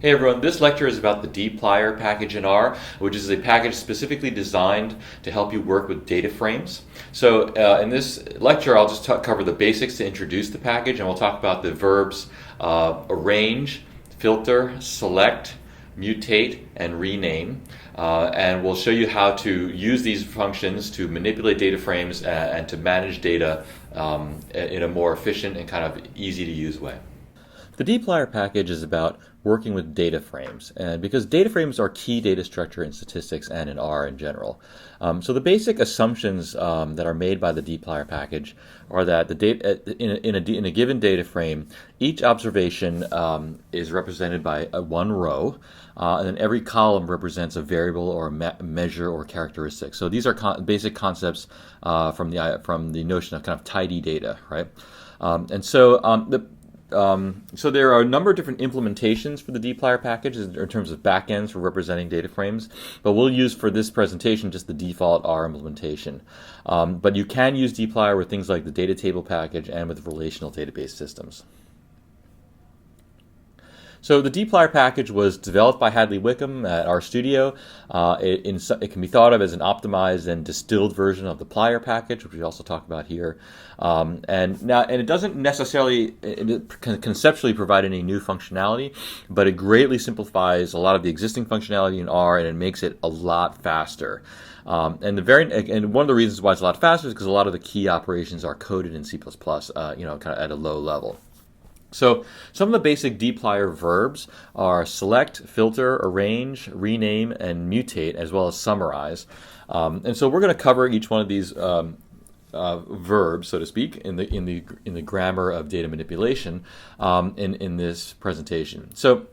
Hey everyone, this lecture is about the dplyr package in R, which is a package specifically designed to help you work with data frames. So in this lecture, I'll just cover the basics to introduce the package, and we'll talk about the verbs arrange, filter, select, mutate, and rename. And we'll show you how to use these functions to manipulate data frames and to manage data in a more efficient and kind of easy to use way. The dplyr package is about working with data frames, and because data frames are key data structure in statistics and in R in general. So the basic assumptions that are made by the dplyr package are that the data in a given data frame, each observation is represented by one row, and then every column represents a variable or a measure or characteristic. So these are basic concepts from the notion of kind of tidy data, right? So there are a number of different implementations for the dplyr package in terms of backends for representing data frames, but we'll use for this presentation just the default R implementation. But you can use dplyr with things like the data table package and with relational database systems. So the dplyr package was developed by Hadley Wickham at RStudio. It can be thought of as an optimized and distilled version of the plyr package, which we also talk about here. And it doesn't necessarily conceptually provide any new functionality, but it greatly simplifies a lot of the existing functionality in R, and it makes it a lot faster. And one of the reasons why it's a lot faster is because a lot of the key operations are coded in C++, kind of at a low level. So some of the basic dplyr verbs are select, filter, arrange, rename, and mutate, as well as summarize. And so we're going to cover each one of these verbs, so to speak, in the grammar of data manipulation in this presentation. So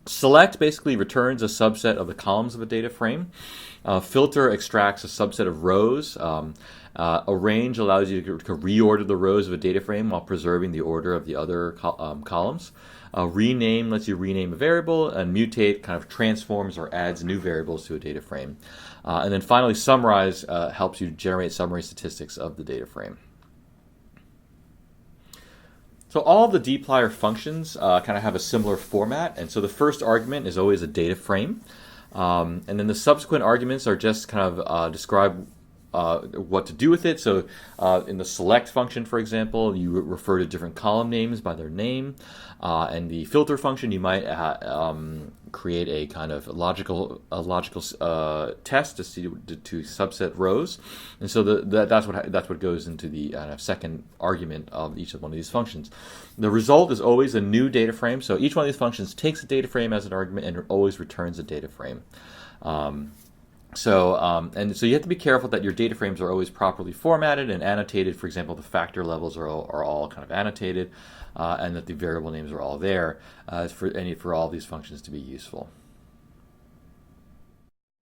select basically returns a subset of the columns of a data frame. Filter extracts a subset of rows. Arrange allows you to reorder the rows of a data frame while preserving the order of the other columns. Rename lets you rename a variable, and mutate kind of transforms or adds new variables to a data frame. And then finally, summarize helps you generate summary statistics of the data frame. So all of the dplyr functions kind of have a similar format, and so the first argument is always a data frame. And then the subsequent arguments are just kind of describe what to do with it. So in the select function, for example, you refer to different column names by their name. And the filter function, you might create a kind of logical test to subset rows. And so that's what goes into the second argument of each of one of these functions. The result is always a new data frame. So each one of these functions takes a data frame as an argument and always returns a data frame. So you have to be careful that your data frames are always properly formatted and annotated. For example, the factor levels are all kind of annotated, and that the variable names are all there for all these functions to be useful.